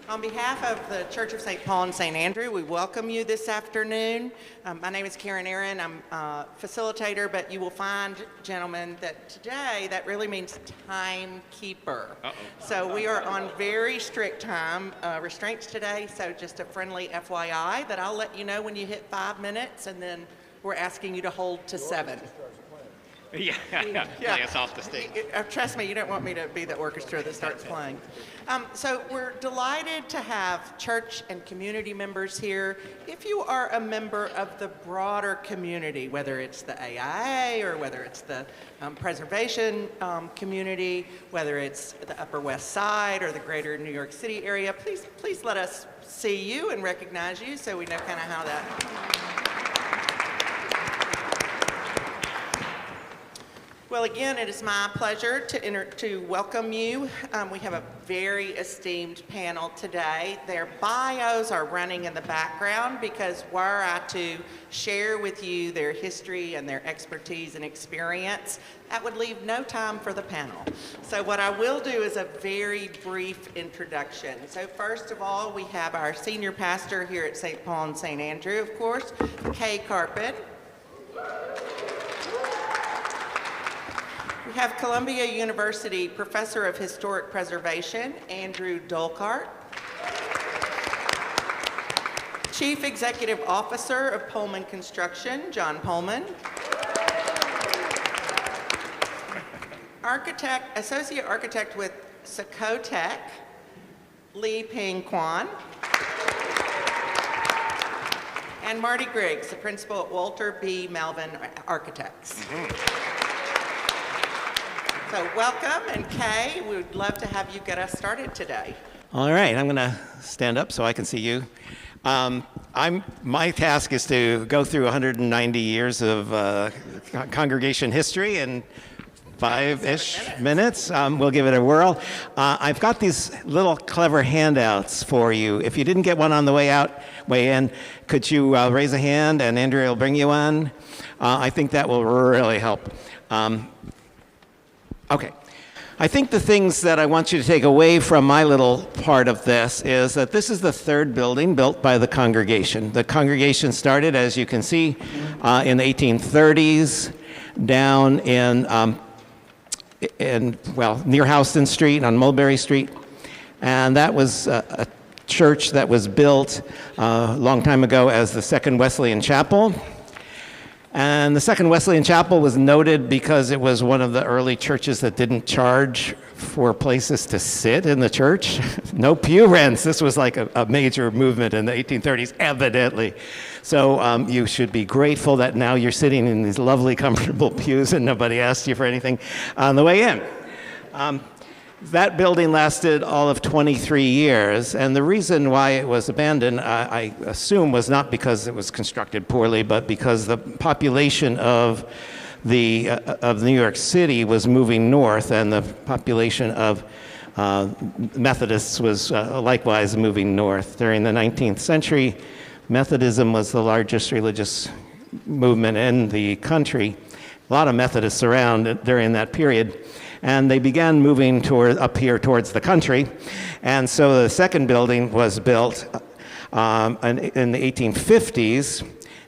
On behalf of the Church of St. Paul and St. Andrew, we welcome you this afternoon. My name is Erren. I'm a facilitator, but you will find, gentlemen, that today that really means timekeeper. So we are on very strict time restraints today, so just a friendly FYI that I'll let you know when you hit 5 minutes, and then we're asking you to hold to 7. Yeah. Play us off the stage. Trust me, you don't want me to be the orchestra that starts playing. So we're delighted to have church and community members here. If you are a member of the broader community, whether it's the AIA or whether it's the preservation community, whether it's the Upper West Side or the greater New York City area, please let us see you and recognize you so we know kind of how that... Well, again, it is my pleasure to welcome you. We have a very esteemed panel today. Their bios are running in the background because were I to share with you their history and their expertise and experience, that would leave no time for the panel. So what I will do is a very brief introduction. So first of all, we have our senior pastor here at St. Paul and St. Andrew, of course, Karpen. We have Columbia University Professor of Historic Preservation, Andrew Dolkart. Chief Executive Officer of Pohlmann Construction, John Pohlmann. Associate Architect with SOCOTEC, Ping Kwan. And Marty Griggs, the Principal at Walter B. Melvin Architects. So welcome, and Kay, we would love to have you get us started today. All right, I'm going to stand up so I can see you. My task is to go through 190 years of congregation history in 5-ish minutes. We'll give it a whirl. I've got these little clever handouts for you. If you didn't get one on the way in, could you raise a hand and Andrea will bring you one? I think that will really help. Okay. I think the things that I want you to take away from my little part of this is that this is the third building built by the congregation. The congregation started, as you can see, in the 1830s down near Houston Street on Mulberry Street. And that was a church that was built a long time ago as the Second Wesleyan Chapel. And the Second Wesleyan Chapel was noted because it was one of the early churches that didn't charge for places to sit in the church. No pew rents. This was like a major movement in the 1830s, evidently. So you should be grateful that now you're sitting in these lovely, comfortable pews and nobody asked you for anything on the way in. That building lasted all of 23 years, and the reason why it was abandoned, I assume, was not because it was constructed poorly, but because the population of New York City was moving north, and the population of Methodists was likewise moving north. During the 19th century, Methodism was the largest religious movement in the country. A lot of Methodists around during that period. And they began moving up here towards the country. And so the second building was built in the 1850s,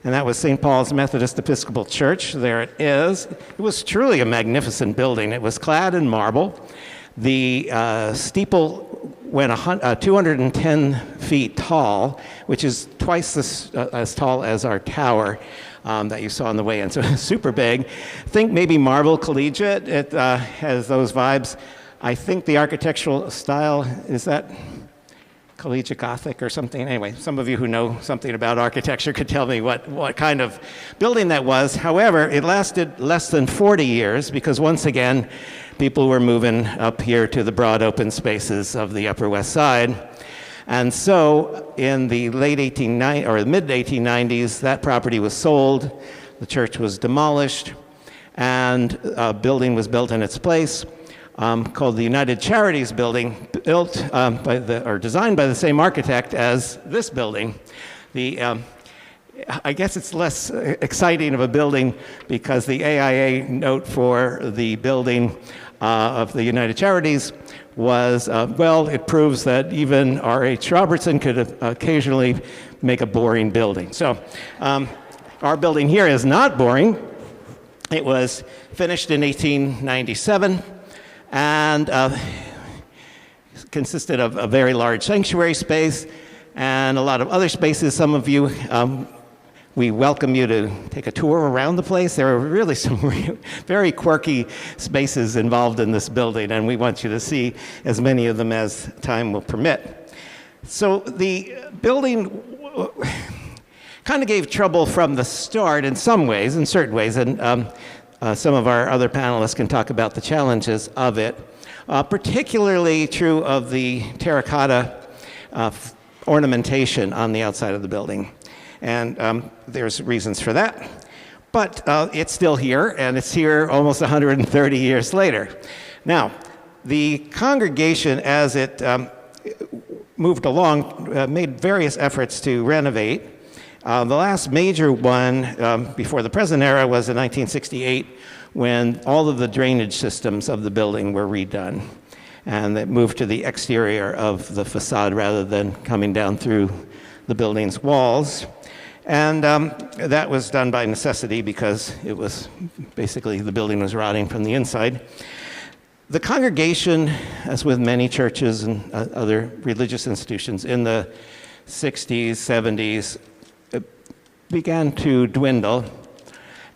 and that was St. Paul's Methodist Episcopal Church. There it is. It was truly a magnificent building. It was clad in marble. The steeple went 210 feet tall, which is twice as tall as our tower. That you saw on the way in, so super big. Think maybe Marble Collegiate. It has those vibes. I think the architectural style, is that Collegiate Gothic or something? Anyway, some of you who know something about architecture could tell me what kind of building that was. However, it lasted less than 40 years because once again, people were moving up here to the broad open spaces of the Upper West Side. And so in the mid 1890s, that property was sold, the church was demolished, and a building was built in its place called the United Charities Building, designed by the same architect as this building. I guess it's less exciting of a building because the AIA note for the building of the United Charities was, well, it proves that even R.H. Robertson could occasionally make a boring building. So our building here is not boring. It was finished in 1897 and consisted of a very large sanctuary space and a lot of other spaces. Some of you, we welcome you to take a tour around the place. There are really some very quirky spaces involved in this building, and we want you to see as many of them as time will permit. So the building kind of gave trouble from the start in some ways, in certain ways, and some of our other panelists can talk about the challenges of it. Particularly true of the terracotta ornamentation on the outside of the building. And there's reasons for that. But it's still here, and it's here almost 130 years later. Now, the congregation, as it moved along, made various efforts to renovate. The last major one before the present era was in 1968, when all of the drainage systems of the building were redone. And it moved to the exterior of the facade rather than coming down through the building's walls. And that was done by necessity because it was basically the building was rotting from the inside. The congregation, as with many churches and other religious institutions, in the 60s, 70s, began to dwindle.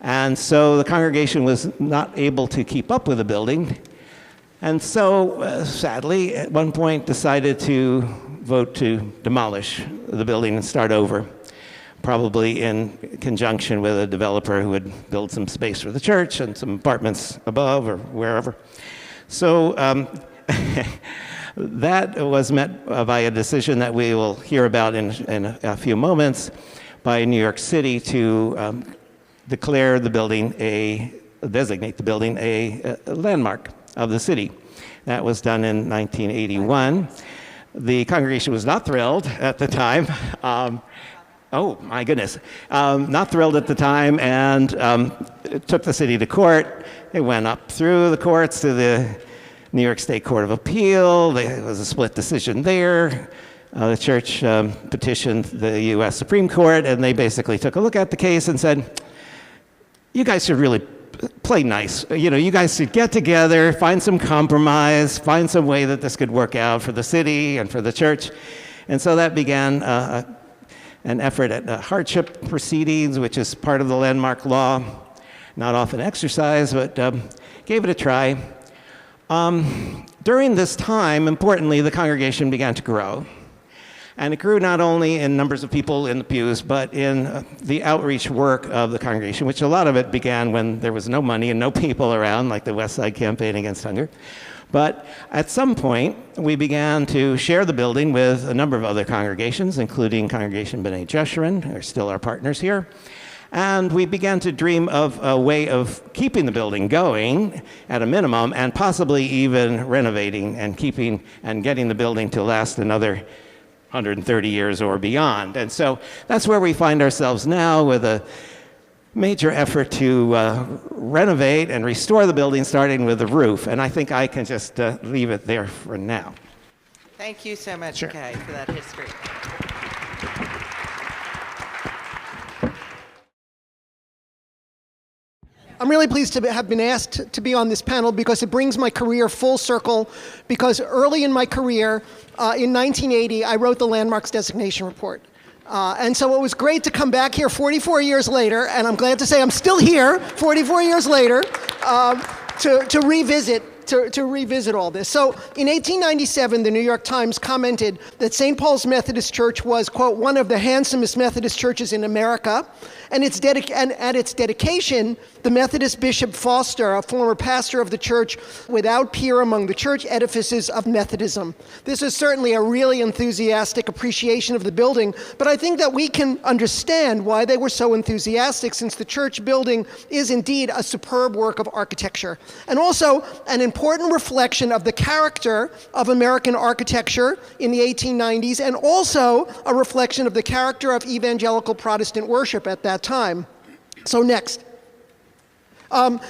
And so the congregation was not able to keep up with the building. And so, sadly, at one point decided to vote to demolish the building and start over, probably in conjunction with a developer who would build some space for the church and some apartments above or wherever. So that was met by a decision that we will hear about in a few moments by New York City to designate the building a landmark of the city. That was done in 1981. The congregation was not thrilled at the time. Oh, my goodness. Not thrilled at the time, and it took the city to court. It went up through the courts to the New York State Court of Appeal. There was a split decision there. The church petitioned the U.S. Supreme Court, and they basically took a look at the case and said, you guys should really play nice. You know, you guys should get together, find some compromise, find some way that this could work out for the city and for the church. And so that began an effort at hardship proceedings, which is part of the landmark law, not often exercised, but gave it a try. During this time, importantly, the congregation began to grow. And it grew not only in numbers of people in the pews, but in the outreach work of the congregation, which a lot of it began when there was no money and no people around, like the West Side Campaign Against Hunger. But at some point, we began to share the building with a number of other congregations, including Congregation B'nai Jeshurun, who are still our partners here. And we began to dream of a way of keeping the building going at a minimum, and possibly even renovating and keeping and getting the building to last another 130 years or beyond. And so that's where we find ourselves now, with a major effort to renovate and restore the building, starting with the roof. And I think I can just leave it there for now. Thank you so much, Sure. Kay, for that history. I'm really pleased to have been asked to be on this panel because it brings my career full circle, because early in my career, in 1980, I wrote the Landmarks Designation Report. And so it was great to come back here 44 years later, and I'm glad to say I'm still here 44 years later, to revisit all this. So in 1897, the New York Times commented that St. Paul's Methodist Church was, quote, one of the handsomest Methodist churches in America. And at its dedication, the Methodist Bishop Foster, a former pastor of the church, without peer among the church edifices of Methodism. This is certainly a really enthusiastic appreciation of the building, but I think that we can understand why they were so enthusiastic, since the church building is indeed a superb work of architecture, and also an important reflection of the character of American architecture in the 1890s, and also a reflection of the character of evangelical Protestant worship at that time. So next.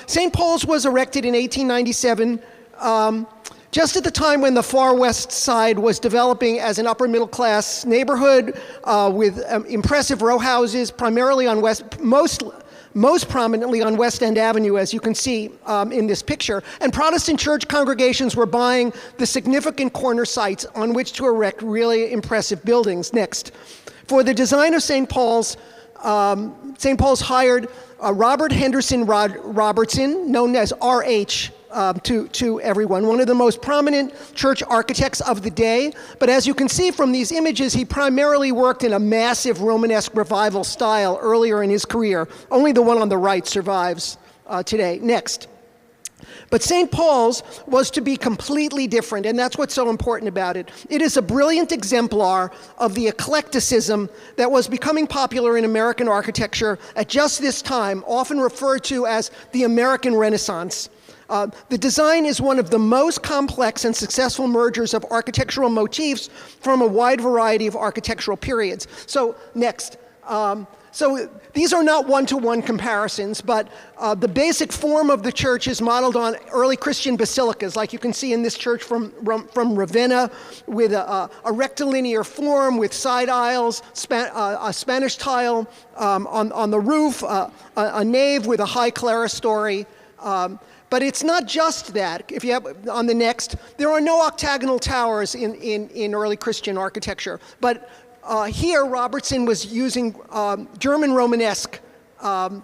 St. Paul's was erected in 1897 Just at the time when the far west side was developing as an upper middle class neighborhood with impressive row houses, primarily on most prominently on West End Avenue, as you can see in this picture. And Protestant church congregations were buying the significant corner sites on which to erect really impressive buildings. Next. For the design of St. Paul's hired Robert Henderson Robertson, known as R.H., to everyone, one of the most prominent church architects of the day. But as you can see from these images, he primarily worked in a massive Romanesque revival style earlier in his career. Only the one on the right survives today. Next. But St. Paul's was to be completely different, and that's what's so important about it. It is a brilliant exemplar of the eclecticism that was becoming popular in American architecture at just this time, often referred to as the American Renaissance. The design is one of the most complex and successful mergers of architectural motifs from a wide variety of architectural periods. So next. So these are not one-to-one comparisons, but the basic form of the church is modeled on early Christian basilicas, like you can see in this church from Ravenna, with a rectilinear form with side aisles, a Spanish tile on the roof, a nave with a high clerestory. But it's not just that. If you have on the next, there are no octagonal towers in early Christian architecture. But here, Robertson was using German Romanesque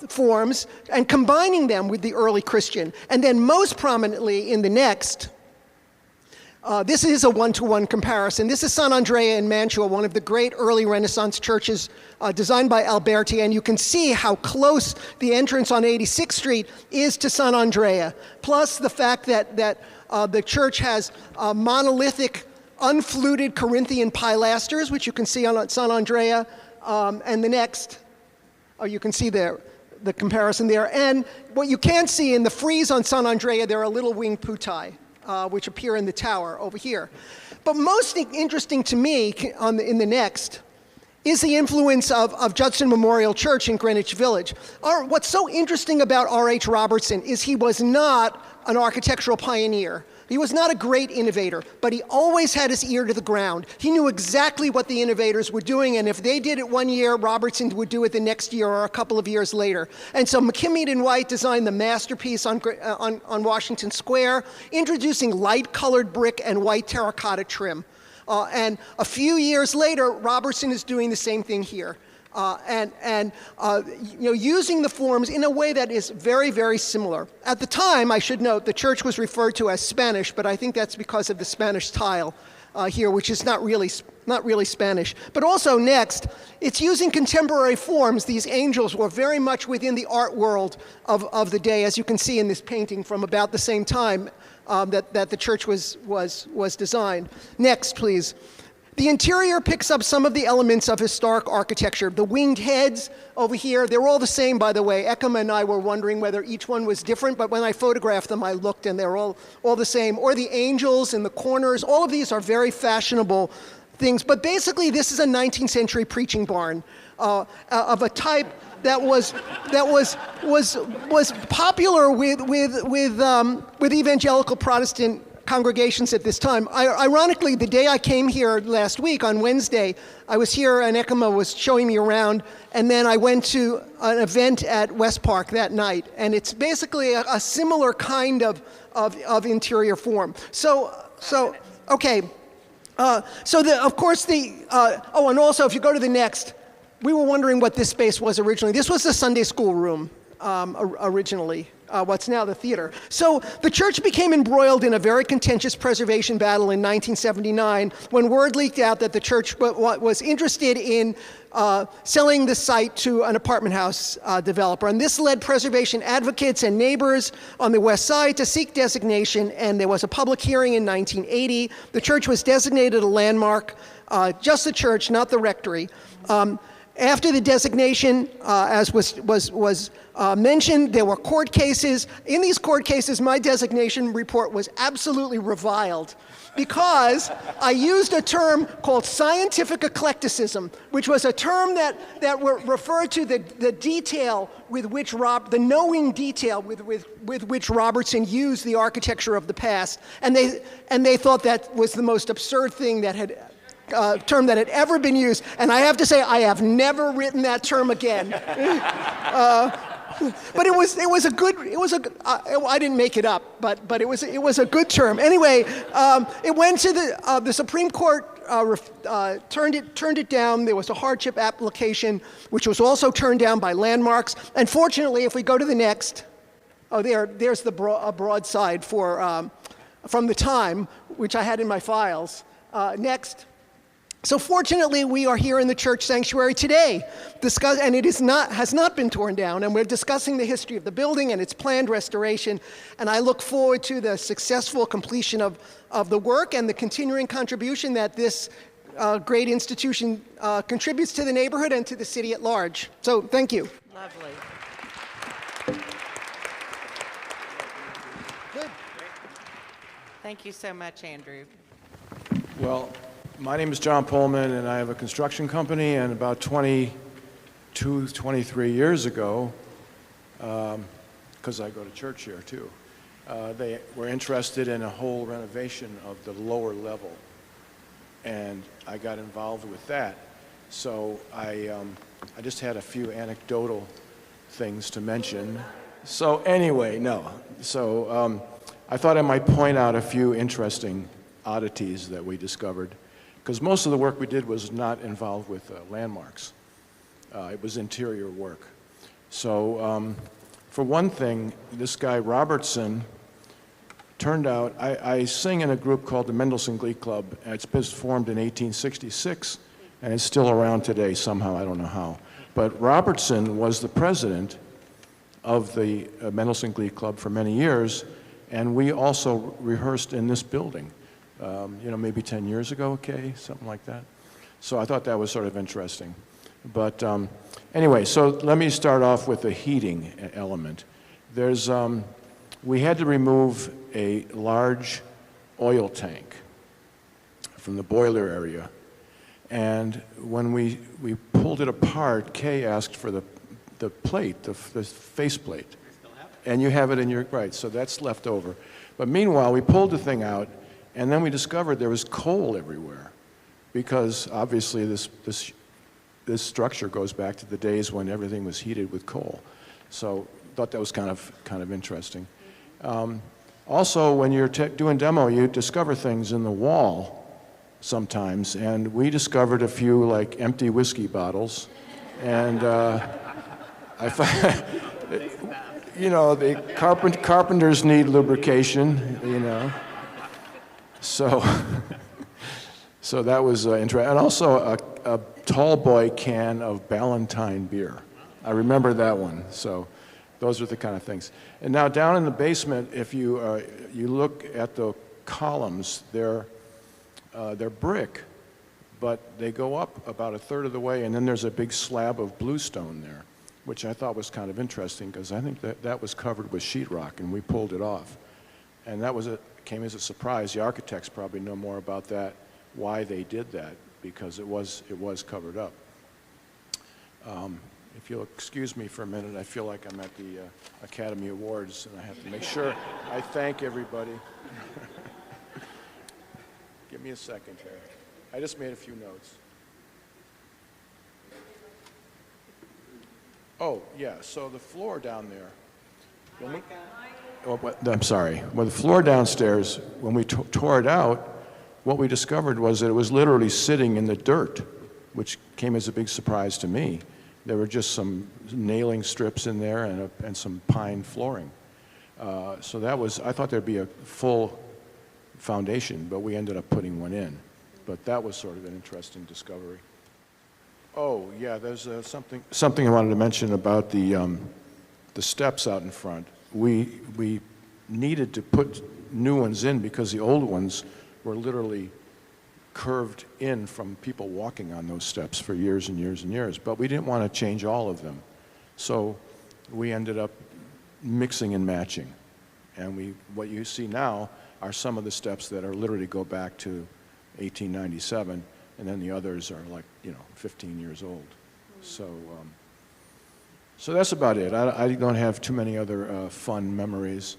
forms and combining them with the early Christian. And then most prominently in the next, this is a one-to-one comparison. This is San Andrea in Mantua, one of the great early Renaissance churches designed by Alberti, and you can see how close the entrance on 86th Street is to San Andrea, plus the fact that the church has monolithic, unfluted Corinthian pilasters, which you can see on San Andrea, and the next, you can see there the comparison there. And what you can't see in the frieze on San Andrea, there are little winged puttae, which appear in the tower over here. But most interesting to me in the next is the influence of Judson Memorial Church in Greenwich Village. What's so interesting about R.H. Robertson is he was not an architectural pioneer. He was not a great innovator, but he always had his ear to the ground. He knew exactly what the innovators were doing, and if they did it one year, Robertson would do it the next year or a couple of years later. And so McKimmey and White designed the masterpiece on Washington Square, introducing light-colored brick and white terracotta trim. And a few years later, Robertson is doing the same thing here. Using the forms in a way that is very, very similar. At the time, I should note, the church was referred to as Spanish, but I think that's because of the Spanish tile here, which is not really Spanish. But also next, it's using contemporary forms. These angels were very much within the art world of the day, as you can see in this painting from about the same time that the church was designed. Next, please. The interior picks up some of the elements of historic architecture. The winged heads over here, they're all the same, by the way. Ekema and I were wondering whether each one was different, but when I photographed them, I looked and they're all the same. Or the angels in the corners, all of these are very fashionable things. But basically, this is a 19th century preaching barn of a type that was popular with evangelical Protestant congregations at this time. Ironically, the day I came here last week, on Wednesday, I was here and Ekema was showing me around, and then I went to an event at West Park that night, and it's basically a similar kind of interior form. Okay. Of course, and also if you go to the next, we were wondering what this space was originally. This was the Sunday school room originally. What's now the theater. So the church became embroiled in a very contentious preservation battle in 1979 when word leaked out that the church was interested in selling the site to an apartment house developer. And this led preservation advocates and neighbors on the west side to seek designation, and there was a public hearing in 1980. The church was designated a landmark, just the church, not the rectory. After the designation, as was mentioned, there were court cases. In these court cases, my designation report was absolutely reviled because I used a term called scientific eclecticism, which was a term that referred to the detail with which the knowing detail with which Robertson used the architecture of the past, and they thought that was the most absurd thing that had. Term that had ever been used, and I have to say I have never written that term again. But it was I didn't make it up, but it was a good term. Anyway, it went to the Supreme Court. Turned it down. There was a hardship application, which was also turned down by Landmarks. And fortunately, if we go to the next, there's the broadside from the time, which I had in my files. Next. So fortunately, we are here in the church sanctuary today, and it has not been torn down, and we're discussing the history of the building and its planned restoration, and I look forward to the successful completion of the work and the continuing contribution that this great institution contributes to the neighborhood and to the city at large. So thank you. Lovely. Good. Thank you so much, Andrew. Well, my name is John Pohlmann, and I have a construction company, and about 22, 23 years ago, because I go to church here too, they were interested in a whole renovation of the lower level, and I got involved with that. So I just had a few anecdotal things to mention. So anyway, I thought I might point out a few interesting oddities that we discovered, because most of the work we did was not involved with landmarks. It was interior work. So for one thing, this guy Robertson turned out, I sing in a group called the Mendelssohn Glee Club. It's been formed in 1866, and it's still around today somehow, I don't know how. But Robertson was the president of the Mendelssohn Glee Club for many years, and we also rehearsed in this building. Maybe 10 years ago, okay, something like that. So I thought that was sort of interesting. But anyway, so let me start off with the heating element. We had to remove a large oil tank from the boiler area. And when we pulled it apart, Kay asked for the plate, the face plate. And you have it in your, right, so that's left over. But meanwhile, we pulled the thing out, and then we discovered there was coal everywhere, because obviously this structure goes back to the days when everything was heated with coal. So thought that was kind of interesting. Also, when you're doing demo, you discover things in the wall sometimes, and we discovered a few like empty whiskey bottles, and I thought, the carpenters need lubrication, So that was interesting. And also a tall boy can of Ballantine beer. I remember that one. So those are the kind of things. And now down in the basement, if you look at the columns, they're brick, but they go up about a third of the way, and then there's a big slab of bluestone there, which I thought was kind of interesting, because I think that was covered with sheetrock, and we pulled it off. And that came as a surprise. The architects probably know more about that, why they did that, because it was covered up. If you'll excuse me for a minute, I feel like I'm at the Academy Awards, and I have to make sure I thank everybody. Give me a second here. I just made a few notes. Oh, yeah, so the floor down there. I'm sorry. Well, the floor downstairs, when we tore it out, what we discovered was that it was literally sitting in the dirt, which came as a big surprise to me. There were just some nailing strips in there and some pine flooring. So I thought there'd be a full foundation, but we ended up putting one in. But that was sort of an interesting discovery. Oh, yeah, there's something I wanted to mention about the steps out in front. We needed to put new ones in because the old ones were literally curved in from people walking on those steps for years and years and years, but we didn't want to change all of them. So we ended up mixing and matching. And what you see now are some of the steps that are literally go back to 1897, and then the others are like, 15 years old. So that's about it. I don't have too many other fun memories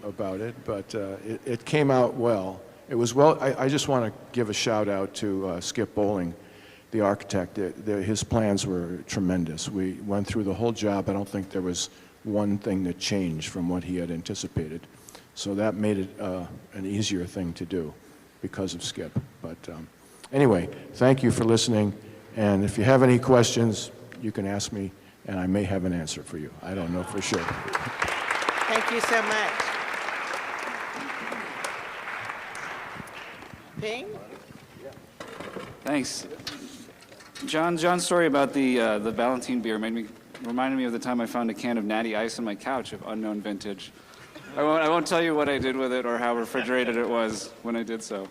about it, but it came out well. It was well. I just want to give a shout out to Skip Bowling, the architect. His plans were tremendous. We went through the whole job. I don't think there was one thing that changed from what he had anticipated. So that made it an easier thing to do because of Skip. But anyway, thank you for listening. And if you have any questions, you can ask me, and I may have an answer for you. I don't know for sure. Thank you so much. Ping? Thanks. John's story about the Ballantine beer reminded me of the time I found a can of Natty Ice on my couch of unknown vintage. I won't tell you what I did with it or how refrigerated it was when I did so.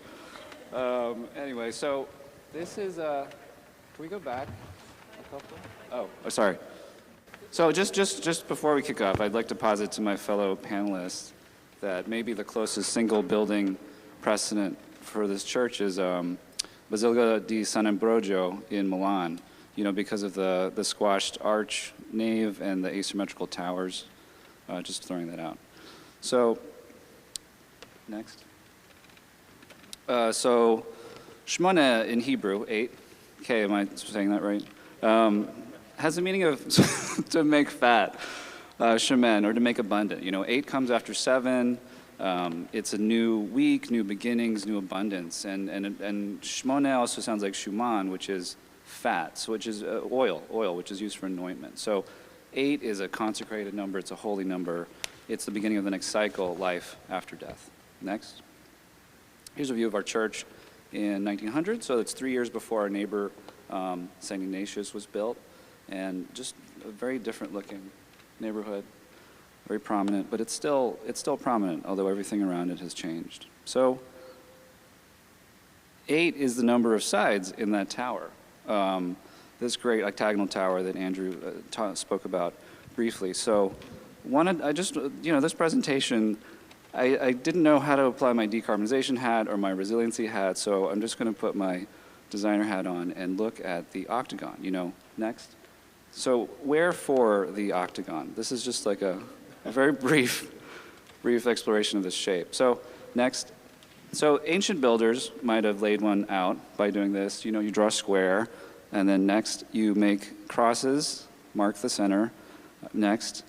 Anyway, so this is can we go back a couple? Oh, sorry. So just before we kick off, I'd like to posit to my fellow panelists that maybe the closest single building precedent for this church is Basilica di San Ambrogio in Milan, because of the squashed arch nave and the asymmetrical towers. Just throwing that out. So, next. So, Shmona in Hebrew, 8, okay, am I saying that right? Has the meaning of to make fat, shemen, or to make abundant. 8 comes after 7. It's a new week, new beginnings, new abundance. And Shmona also sounds like shuman, which is fat, so which is oil, which is used for anointment. So 8 is a consecrated number. It's a holy number. It's the beginning of the next cycle, life after death. Next. Here's a view of our church in 1900. So it's 3 years before our neighbor, St. Ignatius, was built. And just a very different looking neighborhood. Very prominent, but it's still prominent, although everything around it has changed. So 8 is the number of sides in that tower. This great octagonal tower that Andrew spoke about briefly. So this presentation, I didn't know how to apply my decarbonization hat or my resiliency hat, so I'm just going to put my designer hat on and look at the octagon. Next. So where for the octagon? This is just like a very brief exploration of this shape. So next. So ancient builders might have laid one out by doing this. You draw a square, and then next you make crosses, mark the center. Next.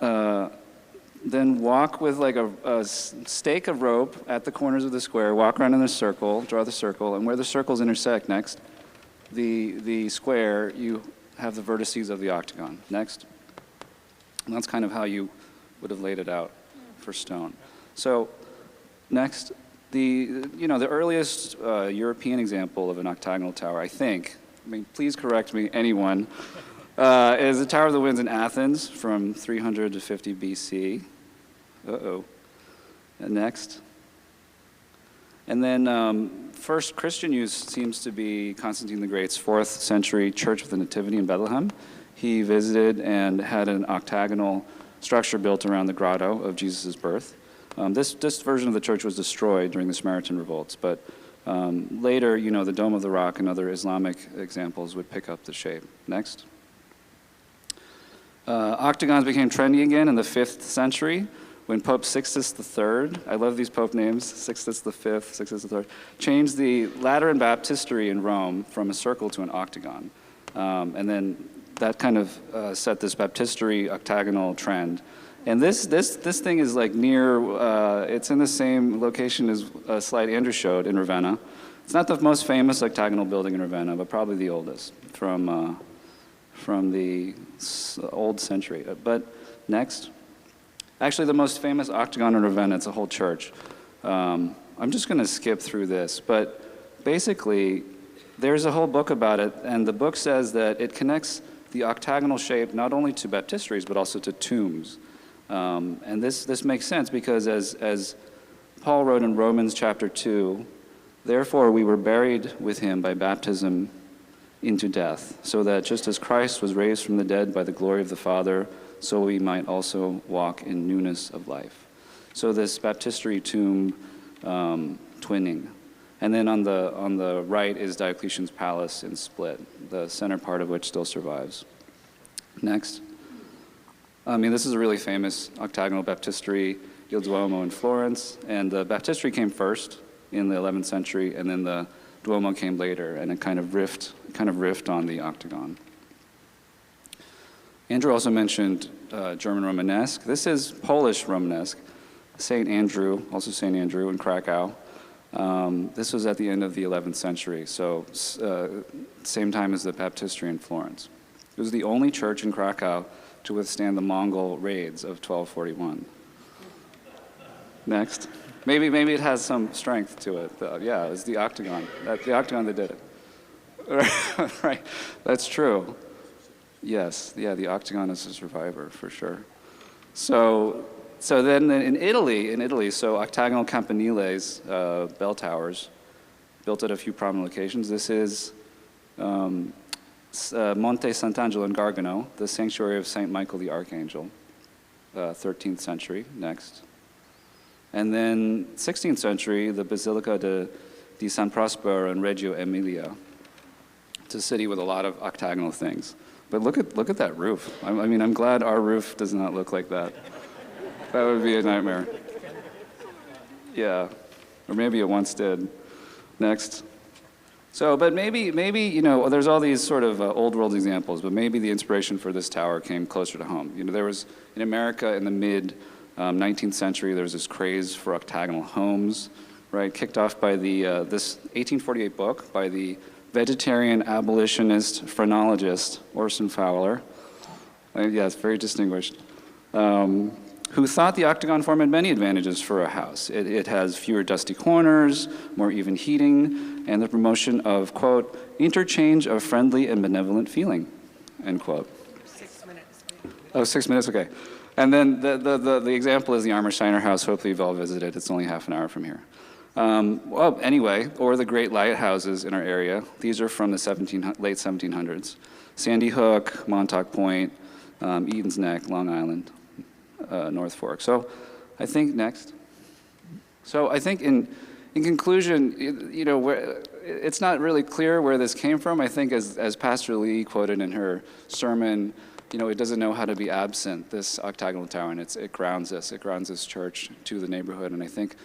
Then walk with like a stake of rope at the corners of the square, walk around in a circle, draw the circle, and where the circles intersect next, the square, you have the vertices of the octagon. Next. And that's kind of how you would have laid it out for stone. So next, the earliest European example of an octagonal tower, I think, please correct me, anyone, is the Tower of the Winds in Athens from 300 to 50 BC. Uh-oh. And next. And then first Christian use seems to be Constantine the Great's 4th century Church of the Nativity in Bethlehem. He visited and had an octagonal structure built around the grotto of Jesus' birth. This version of the church was destroyed during the Samaritan revolts, but later, the Dome of the Rock and other Islamic examples would pick up the shape. Next. Octagons became trendy again in the 5th century when Pope Sixtus III, I love these Pope names, Sixtus V, Sixtus III, changed the Lateran baptistery in Rome from a circle to an octagon. And then that kind of set this baptistery octagonal trend. And this thing is like near, it's in the same location as a slide Andrew showed in Ravenna. It's not the most famous octagonal building in Ravenna, but probably the oldest from the old century. But next. Actually, the most famous octagon in Ravenna, it's a whole church. I'm just going to skip through this, but basically, there's a whole book about it, and the book says that it connects the octagonal shape not only to baptisteries, but also to tombs. And this makes sense because as Paul wrote in Romans chapter 2, Therefore, we were buried with him by baptism into death, so that just as Christ was raised from the dead by the glory of the Father, so we might also walk in newness of life. So this baptistry tomb twinning. And then on the right is Diocletian's palace in Split, the center part of which still survives. Next. I mean, this is a really famous octagonal baptistry, Il Duomo in Florence, and the baptistry came first in the 11th century, and then the Duomo came later, and it kind of riffed on the octagon. Andrew also mentioned German Romanesque. This is Polish Romanesque. St. Andrew, also St. Andrew in Krakow. This was at the end of the 11th century, so same time as the baptistry in Florence. It was the only church in Krakow to withstand the Mongol raids of 1241. Next. Maybe it has some strength to it. Yeah, it's the octagon. The octagon that did it. Right, that's true. Yes, yeah, the octagon is a survivor for sure. So then in Italy, so octagonal campaniles, bell towers, built at a few prominent locations. This is Monte Sant'Angelo in Gargano, the sanctuary of Saint Michael the Archangel, 13th century. Next. And then 16th century, the Basilica di San Prospero in Reggio Emilia. It's a city with a lot of octagonal things. But look at that roof. I mean, I'm glad our roof does not look like that. That would be a nightmare. Yeah, or maybe it once did. Next. So, but maybe, you know, there's all these sort of old world examples, but maybe the inspiration for this tower came closer to home. You know, there was, in America in the mid 19th century, there was this craze for octagonal homes, right? Kicked off by this 1848 book by the vegetarian abolitionist phrenologist Orson Fowler. Yeah, it's very distinguished. Who thought the octagon form had many advantages for a house. It has fewer dusty corners, more even heating, and the promotion of, quote, interchange of friendly and benevolent feeling, end quote. 6 minutes. Oh, 6 minutes, okay. And then the example is the Armersteiner House. Hopefully you've all visited. It's only half an hour from here. Well, anyway, or the great lighthouses in our area. These are from the late 1700s. Sandy Hook, Montauk Point, Eden's Neck, Long Island, North Fork. So I think next. So I think in conclusion, you know, it's not really clear where this came from. I think as Pastor Lee quoted in her sermon, you know, it doesn't know how to be absent, this octagonal tower, and it grounds us. It grounds this church to the neighborhood. And I think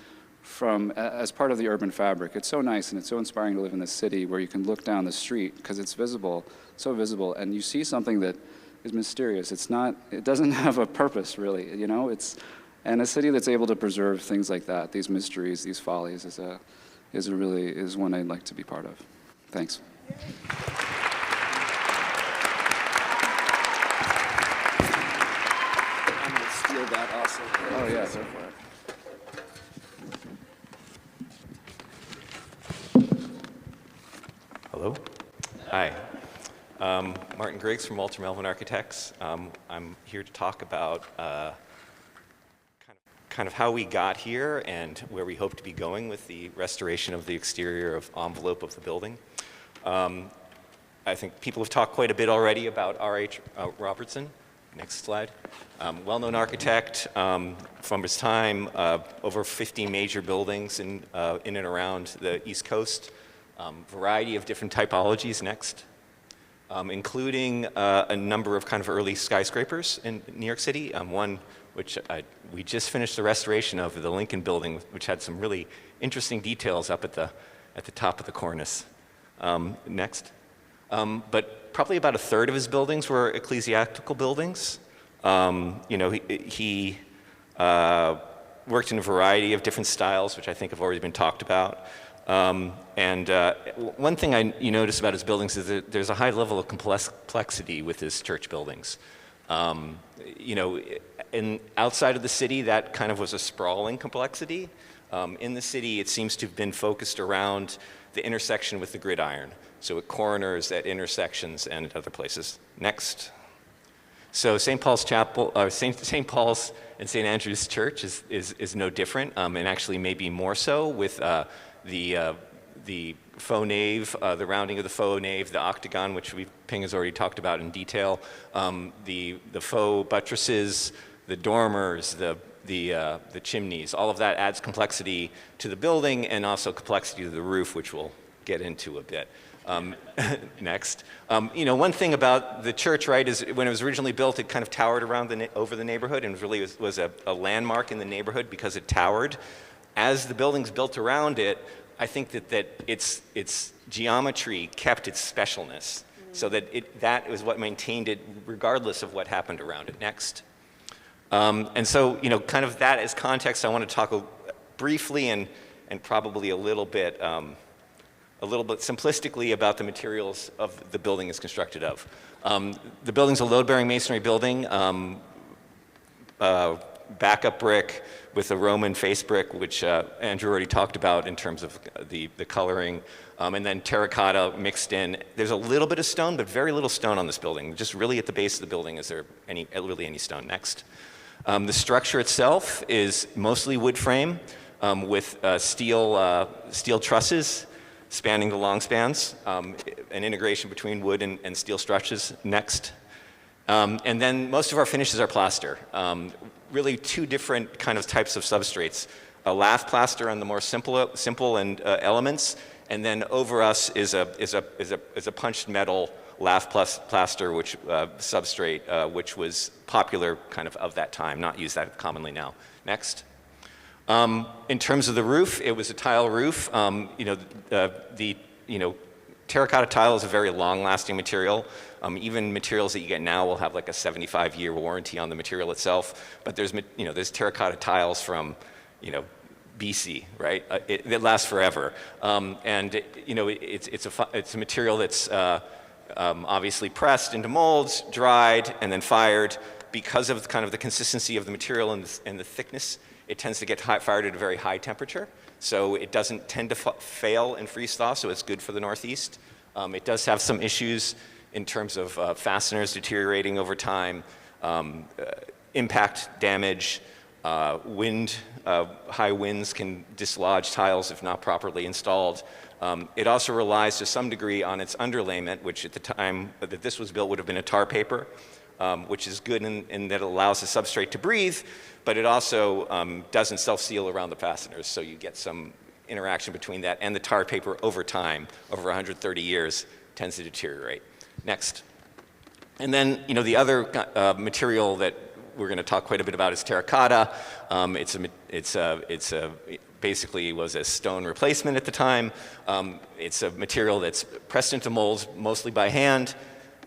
as part of the urban fabric, it's so nice and it's so inspiring to live in this city where you can look down the street because it's visible, so visible, and you see something that is mysterious. It doesn't have a purpose really, you know? And a city that's able to preserve things like that, these mysteries, these follies, is one I'd like to be part of. Thanks. That also. Oh yeah, go for it. Hello. Hi. Martin Griggs from Walter Melvin Architects. I'm here to talk about kind of how we got here and where we hope to be going with the restoration of the exterior envelope of the building. I think people have talked quite a bit already about R.H. Robertson. Next slide. Well-known architect from his time, over 50 major buildings in and around the East Coast, variety of different typologies. Next. Including a number of kind of early skyscrapers in New York City. One which we just finished the restoration of, the Lincoln Building, which had some really interesting details up at the top of the cornice. Next. But probably about a third of his buildings were ecclesiastical buildings. You know, he worked in a variety of different styles, which I think have already been talked about. And one thing you notice about his buildings is that there's a high level of complexity with his church buildings. You know, outside of the city, that kind of was a sprawling complexity. In the city, it seems to have been focused around the intersection with the gridiron. So at corners, at intersections, and at other places. Next. So St. Paul's Chapel, St. Paul's and St. Andrew's Church is no different, and actually maybe more so with the the faux nave, the rounding of the faux nave, the octagon, which Ping has already talked about in detail, the faux buttresses, the dormers, the chimneys. All of that adds complexity to the building and also complexity to the roof, which we'll get into a bit. Next. One thing about the church, right, is when it was originally built, it kind of towered around over the neighborhood and really was a landmark in the neighborhood because it towered. As the buildings built around it, I think that its geometry kept its specialness, so that was what maintained it regardless of what happened around it. Next. And so, kind of that as context, I want to talk briefly and probably a little bit simplistically about the materials of the building is constructed of. The building's a load-bearing masonry building, backup brick with a Roman face brick, which Andrew already talked about in terms of the coloring, and then terracotta mixed in. There's a little bit of stone, but very little stone on this building. Just really at the base of the building is there really any stone. Next. The structure itself is mostly wood frame with steel trusses spanning the long spans, an integration between wood and steel structures. Next. And then most of our finishes are plaster. Really two different kind of types of substrates. A lath plaster on the more simple and elements, and then over us is a punched metal lath plaster which substrate, which was popular kind of that time, not used that commonly now. Next. In terms of the roof, it was a tile roof. Terracotta tile is a very long-lasting material. Even materials that you get now will have like a 75-year warranty on the material itself. But there's terracotta tiles from, BC, right? It lasts forever. It's a material that's obviously pressed into molds, dried, and then fired. Because of kind of the consistency of the material and the thickness, it tends to get fired at a very high temperature. So it doesn't tend to fail in freeze thaw, so it's good for the Northeast. It does have some issues in terms of fasteners deteriorating over time, impact damage, high winds can dislodge tiles if not properly installed. It also relies to some degree on its underlayment, which at the time that this was built would have been a tar paper, which is good in that it allows the substrate to breathe, but it also doesn't self-seal around the fasteners, so you get some interaction between that and the tar paper over time, over 130 years, tends to deteriorate. Next. And then, the other material that we're going to talk quite a bit about is terracotta. Basically was a stone replacement at the time. It's a material that's pressed into molds mostly by hand.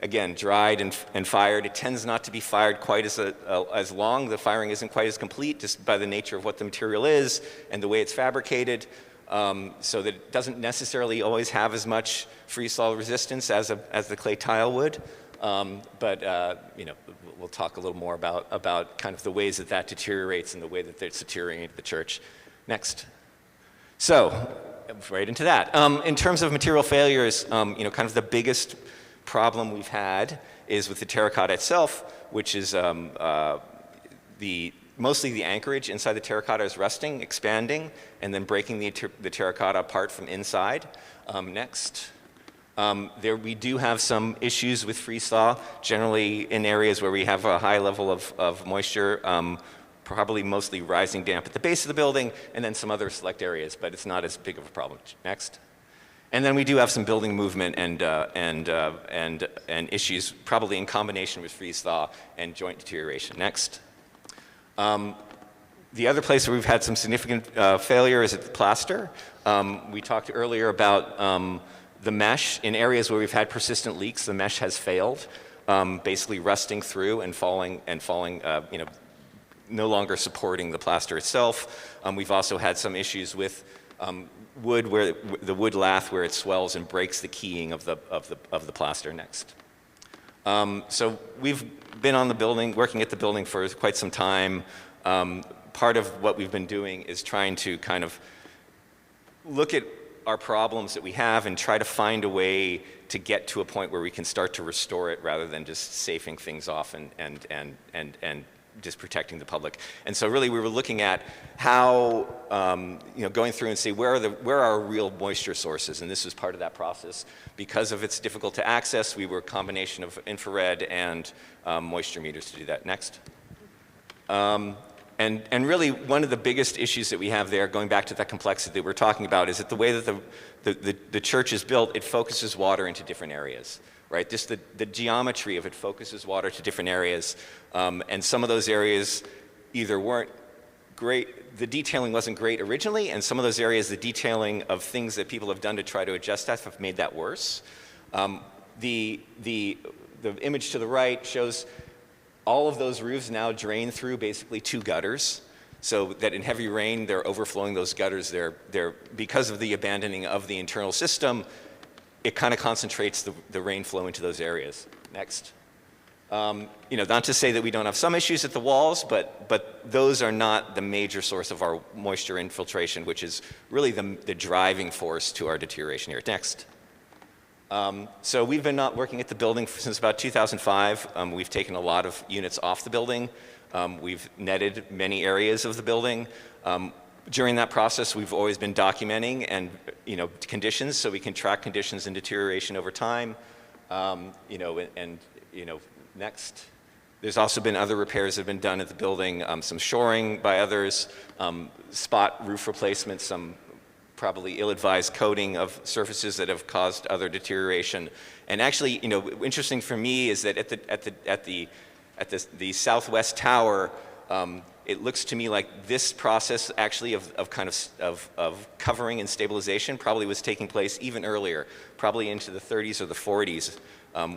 Again, dried and fired. It tends not to be fired quite as long. The firing isn't quite as complete just by the nature of what the material is and the way it's fabricated. So that it doesn't necessarily always have as much freeze-thaw resistance as the clay tile would. We'll talk a little more about kind of the ways that deteriorates and the way that it's deteriorating the church. Next. So, right into that. In terms of material failures, kind of the biggest problem we've had is with the terracotta itself, which is mostly the anchorage inside the terracotta is rusting, expanding, and then breaking the terracotta apart from inside. Next. We do have some issues with freeze thaw, generally in areas where we have a high level of moisture, probably mostly rising damp at the base of the building, and then some other select areas, but it's not as big of a problem. Next. And then we do have some building movement and issues, probably in combination with freeze thaw and joint deterioration. Next. The other place where we've had some significant failure is at the plaster. We talked earlier about the mesh. In areas where we've had persistent leaks, the mesh has failed, basically rusting through and falling, no longer supporting the plaster itself. We've also had some issues with wood, where the wood lath, where it swells and breaks the keying of the plaster. Next. So we've been on the building, working at the building for quite some time. Part of what we've been doing is trying to kind of look at our problems that we have and try to find a way to get to a point where we can start to restore it rather than just safing things off and just protecting the public. And so really we were looking at how, going through and see where are our real moisture sources, and this was part of that process. Because of it's difficult to access, we were a combination of infrared and moisture meters to do that. Next. And really one of the biggest issues that we have there, going back to that complexity that we're talking about, is that the way that the church is built, it focuses water into different areas. Right, just the geometry of it focuses water to different areas, and some of those areas either weren't great, the detailing wasn't great originally, and some of those areas, the detailing of things that people have done to try to adjust that have made that worse. The image to the right shows all of those roofs now drain through basically 2 gutters, so that in heavy rain they're overflowing those gutters. They're because of the abandoning of the internal system, it kind of concentrates the rain flow into those areas. Next. Not to say that we don't have some issues at the walls, but those are not the major source of our moisture infiltration, which is really the driving force to our deterioration here. Next. So we've been not working at the building since about 2005. We've taken a lot of units off the building. We've netted many areas of the building. During that process, we've always been documenting and conditions, so we can track conditions and deterioration over time. Next. There's also been other repairs that have been done at the building, some shoring by others, spot roof replacements, some probably ill-advised coating of surfaces that have caused other deterioration. And actually, interesting for me is that at the southwest tower, it looks to me like this process actually of covering and stabilization probably was taking place even earlier, probably into the 30s or the 40s,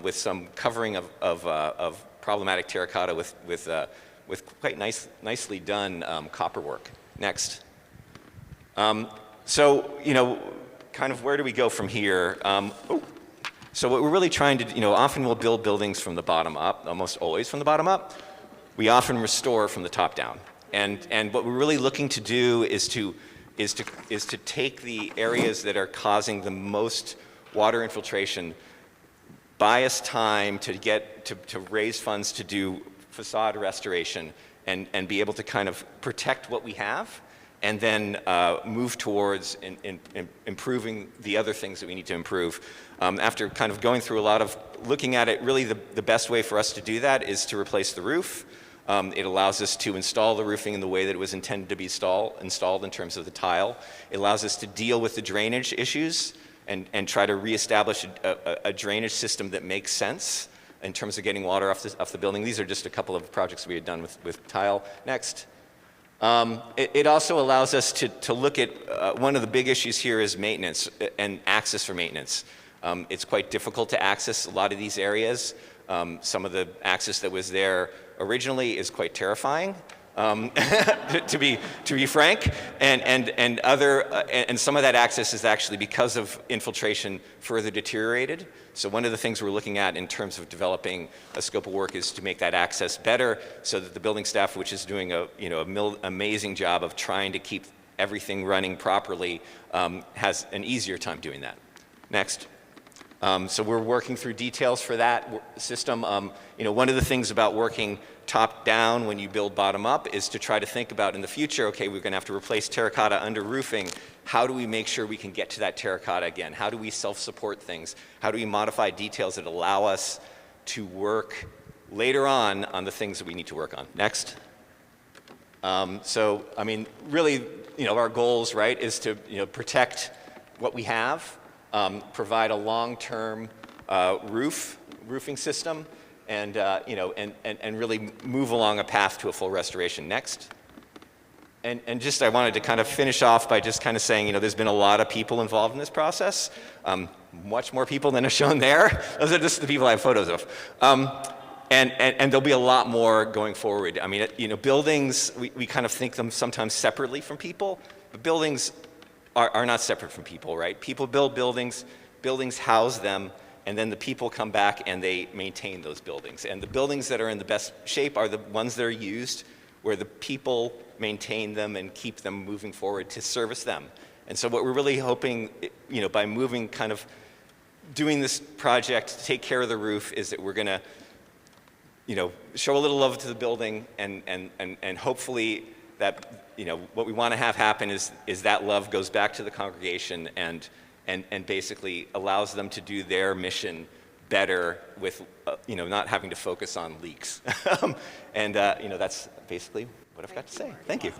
with some covering of problematic terracotta with quite nicely done copper work. Next. So kind of where do we go from here? So what we're really trying to, often we'll build buildings from the bottom up, almost always from the bottom up. We often restore from the top down. And what we're really looking to do is to take the areas that are causing the most water infiltration, buy us time to raise funds to do facade restoration and be able to kind of protect what we have, and then move towards improving the other things that we need to improve. After kind of going through a lot of looking at it, really the best way for us to do that is to replace the roof. It allows us to install the roofing in the way that it was intended to be installed in terms of the tile. It allows us to deal with the drainage issues and try to reestablish a drainage system that makes sense in terms of getting water off the building. These are just a couple of projects we had done with tile. Next. It also allows us to look at one of the big issues here is maintenance and access for maintenance. It's quite difficult to access a lot of these areas. Some of the access that was there originally is quite terrifying, to be frank, and some of that access is actually because of infiltration further deteriorated. So one of the things we're looking at in terms of developing a scope of work is to make that access better, so that the building staff, which is doing an amazing job of trying to keep everything running properly, has an easier time doing that. Next. So we're working through details for that system. One of the things about working top down when you build bottom up is to try to think about in the future, okay, we're going to have to replace terracotta under roofing. How do we make sure we can get to that terracotta again? How do we self-support things? How do we modify details that allow us to work later on the things that we need to work on? Next. So, I mean, really, our goals, right, is to, protect what we have, provide a long-term roofing system, and really move along a path to a full restoration. Next. And just I wanted to kind of finish off by just kind of saying, there's been a lot of people involved in this process, much more people than are shown there. Those are just the people I have photos of. And there'll be a lot more going forward. I mean, buildings, we kind of think them sometimes separately from people, but buildings are not separate from people, right? People build buildings, buildings house them, and then the people come back and they maintain those buildings. And the buildings that are in the best shape are the ones that are used where the people maintain them and keep them moving forward to service them. And so what we're really hoping, by moving doing this project to take care of the roof is that we're gonna show a little love to the building, and hopefully that, what we want to have happen is that love goes back to the congregation and basically allows them to do their mission better with, not having to focus on leaks. And, that's basically what I've got to say. Thank you.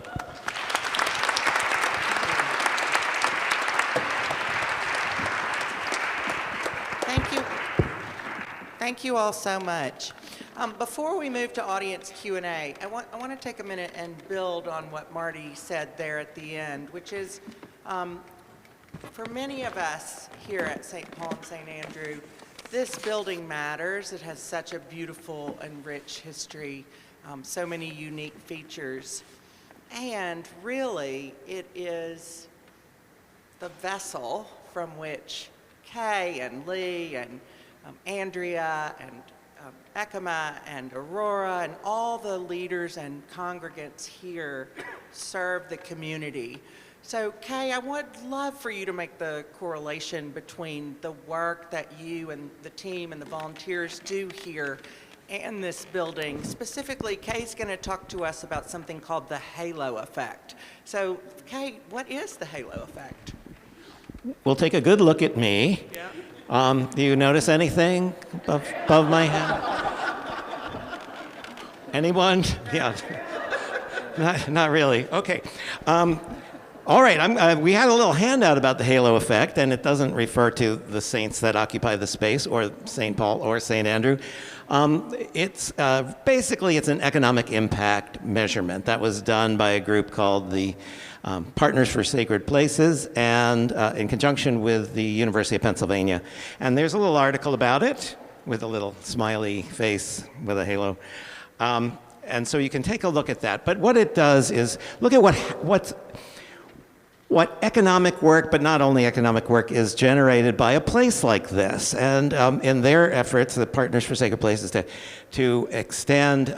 Thank you. Thank you all so much. Before we move to audience Q&A, I want to take a minute and build on what Marty said there at the end, which is, for many of us here at St. Paul and St. Andrew, this building matters. It has such a beautiful and rich history, so many unique features. And really, it is the vessel from which Kay and Lee and Andrea and Ekema and Aurora and all the leaders and congregants here serve the community. So Kay, I would love for you to make the correlation between the work that you and the team and the volunteers do here and this building. Specifically, Kay's going to talk to us about something called the halo effect. So Kay, what is the halo effect? We'll take a good look at me. Yeah. Do you notice anything above my head? Anyone? Yeah. Not really. Okay. All right. We had a little handout about the halo effect, and it doesn't refer to the saints that occupy the space, or St. Paul or St. Andrew. It's basically an economic impact measurement that was done by a group called the Partners for Sacred Places, and in conjunction with the University of Pennsylvania. And there's a little article about it with a little smiley face with a halo. And so you can take a look at that. But what it does is look at what economic work, but not only economic work, is generated by a place like this. And in their efforts, the Partners for Sacred Places, to extend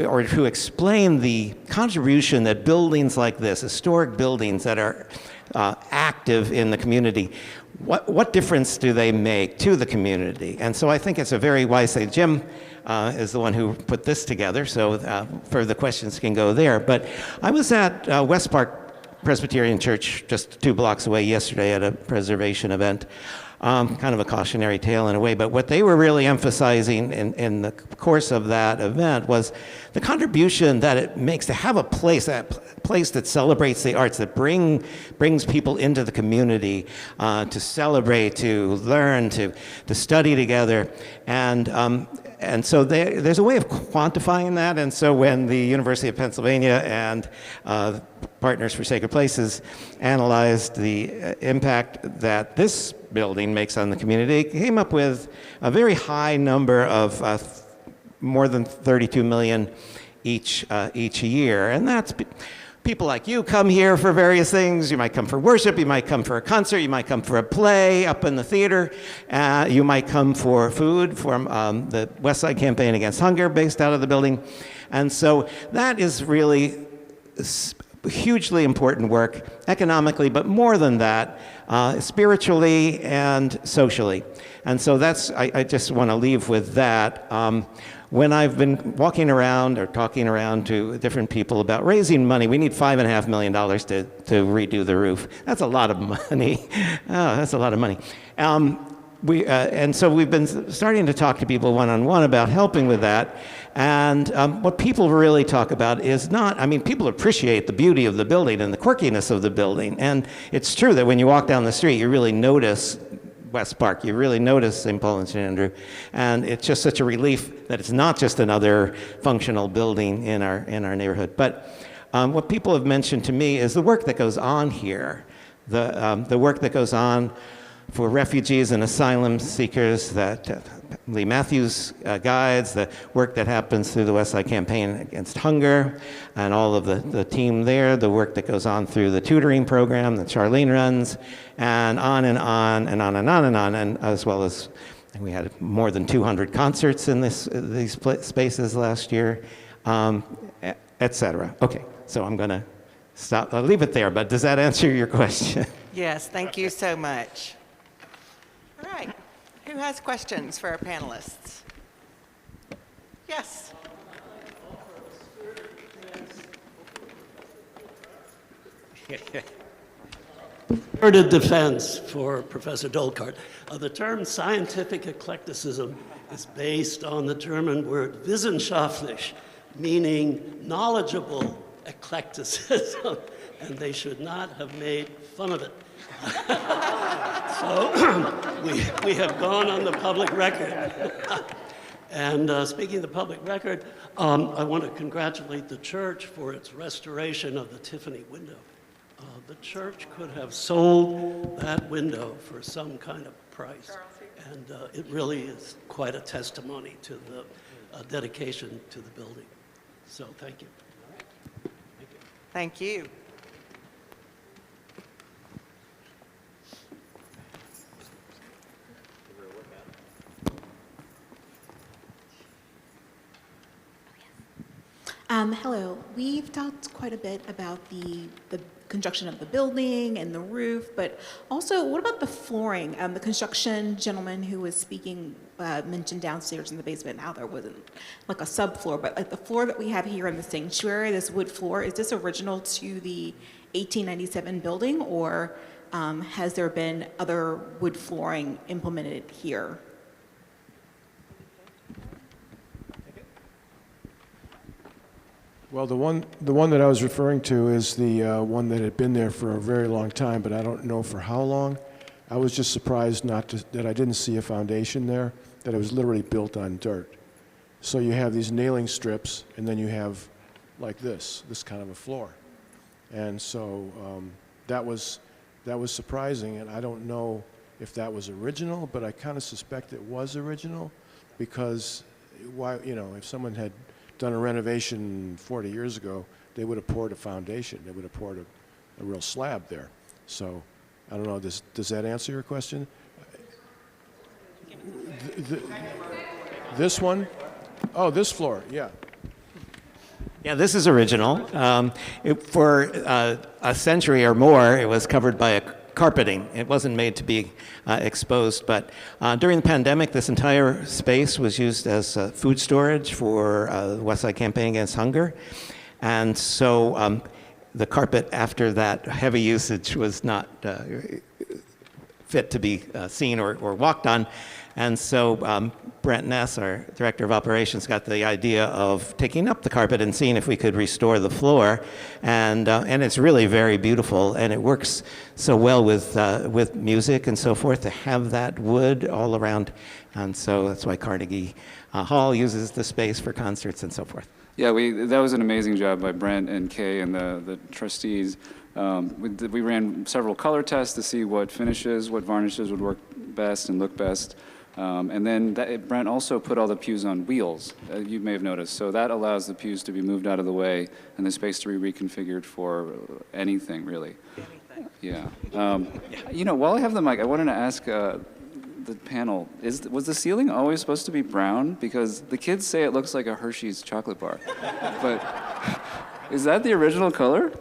or to explain the contribution that buildings like this, historic buildings that are active in the community, what difference do they make to the community? And so I think it's a very wise thing. Jim is the one who put this together, so further questions can go there. But I was at West Park Presbyterian Church just 2 blocks away yesterday at a preservation event. Kind of a cautionary tale in a way, but what they were really emphasizing in the course of that event was the contribution that it makes to have a place that celebrates the arts, that brings people into the community to celebrate, to learn, to study together. And so there's a way of quantifying that. And so when the University of Pennsylvania and Partners for Sacred Places analyzed the impact that this building makes on the community, it came up with a very high number of more than 32 million each year. And that's people like you come here for various things. You might come for worship, you might come for a concert, you might come for a play up in the theater, you might come for food from the West Side Campaign Against Hunger based out of the building. And so that is really hugely important work economically, but more than that, spiritually and socially. And so I just want to leave with that. When I've been walking around or talking around to different people about raising money, we need $5.5 million to redo the roof. That's a lot of money. Oh, that's a lot of money. And so we've been starting to talk to people one-on-one about helping with that. And what people really talk about is people appreciate the beauty of the building and the quirkiness of the building. And it's true that when you walk down the street, you really notice West Park. You really notice St. Paul and St. Andrew. And it's just such a relief that it's not just another functional building in our neighborhood. But what people have mentioned to me is the work that goes on here, the work that goes on for refugees and asylum seekers that Lee Matthews guides, the work that happens through the West Side Campaign Against Hunger and all of the team there, the work that goes on through the tutoring program that Charlene runs, and on and on and on and on and on, and as well as we had more than 200 concerts in these spaces last year, et cetera. Okay, so I'm going to stop. I'll leave it there, but does that answer your question? Yes, thank you so much. All right. Who has questions for our panelists? Yes. Word of defense for Professor Dolkart. The term scientific eclecticism is based on the German word wissenschaftlich, meaning knowledgeable eclecticism, and they should not have made fun of it. So we have gone on the public record. And speaking of the public record, I want to congratulate the church for its restoration of the Tiffany window. The church could have sold that window for some kind of price. And it really is quite a testimony to the dedication to the building. So thank you. Thank you. Hello. We've talked quite a bit about the construction of the building and the roof, but also what about the flooring? The construction gentleman who was speaking mentioned downstairs in the basement how there wasn't like a subfloor, but like the floor that we have here in the sanctuary, this wood floor, is this original to the 1897 building, or has there been other wood flooring implemented here? Well, the one that I was referring to is the one that had been there for a very long time, but I don't know for how long. I was just surprised that I didn't see a foundation there, that it was literally built on dirt. So you have these nailing strips, and then you have like this kind of a floor. And so that was surprising, and I don't know if that was original, but I kind of suspect it was original, because if someone had done a renovation 40 years ago, they would have poured a foundation. They would have poured a real slab there. So I don't know, does that answer your question? This one? Oh, this floor, yeah. Yeah, this is original. For a century or more, it was covered by a carpeting. It wasn't made to be exposed, but during the pandemic, this entire space was used as food storage for the Westside Campaign Against Hunger. And so the carpet after that heavy usage was not fit to be seen or walked on. And so Brent Ness, our Director of Operations, got the idea of taking up the carpet and seeing if we could restore the floor. And it's really very beautiful, and it works so well with music and so forth to have that wood all around. And so that's why Carnegie Hall uses the space for concerts and so forth. Yeah, that was an amazing job by Brent and Kay and the trustees. We ran several color tests to see what finishes, what varnishes would work best and look best. And then Brent also put all the pews on wheels, you may have noticed. So that allows the pews to be moved out of the way and the space to be reconfigured for anything, really. Yeah. While I have the mic, I wanted to ask the panel, was the ceiling always supposed to be brown? Because the kids say it looks like a Hershey's chocolate bar. But is that the original color?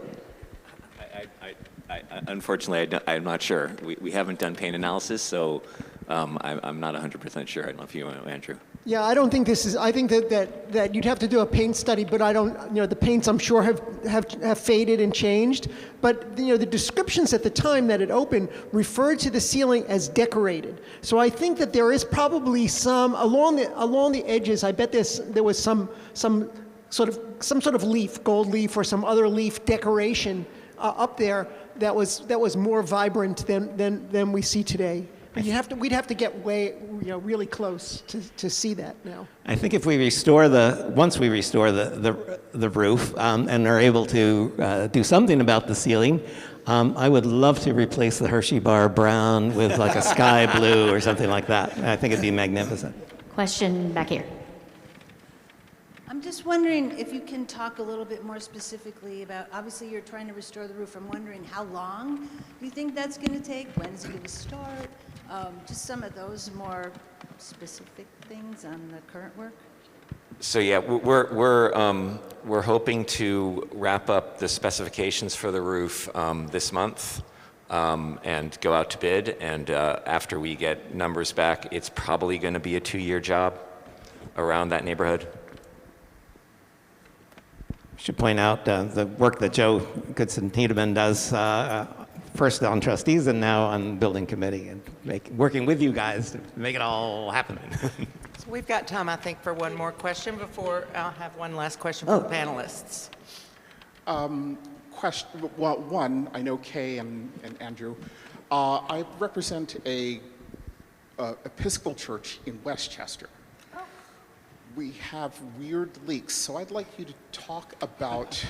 Unfortunately, I'm not sure. We haven't done paint analysis, so I'm not 100% sure. I don't know if you want to, Andrew. Yeah, I don't think this is, I think that you'd have to do a paint study, but I don't, the paints I'm sure have faded and changed. But, the descriptions at the time that it opened referred to the ceiling as decorated. So I think that there is probably some, along the edges, I bet there was some sort of leaf, gold leaf or some other leaf decoration up there that was more vibrant than we see today. We'd have to get really close to see that now. I think if we once we restore the roof and are able to do something about the ceiling, I would love to replace the Hershey bar brown with like a sky blue or something like that. I think it'd be magnificent. Question back here. I'm just wondering if you can talk a little bit more specifically about, obviously you're trying to restore the roof. I'm wondering how long do you think that's going to take? When is it going to start? Just some of those more specific things on the current work. So yeah, we're hoping to wrap up the specifications for the roof this month and go out to bid. And after we get numbers back, it's probably going to be a 2-year job around that neighborhood. should point out the work that Joe Goodson-Tiedemann does, first on trustees and now on building committee, and working with you guys to make it all happen. So we've got time, I think, for one more question before I'll have one last question for the panelists. Well, one, I know Kay and Andrew. I represent a Episcopal church in Westchester. We have weird leaks, so I'd like you to talk about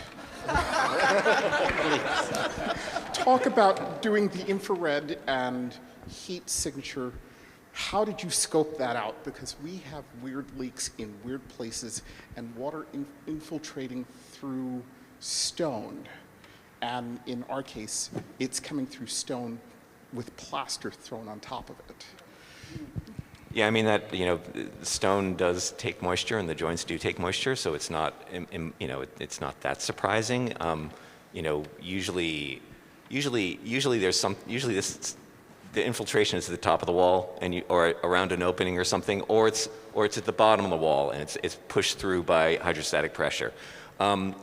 doing the infrared and heat signature. How did you scope that out? Because we have weird leaks in weird places and water infiltrating through stone. And in our case, it's coming through stone with plaster thrown on top of it. Yeah, I mean that, stone does take moisture, and the joints do take moisture, so it's not, it's not that surprising. Usually the infiltration is at the top of the wall, or around an opening or something, or it's at the bottom of the wall, and it's pushed through by hydrostatic pressure. My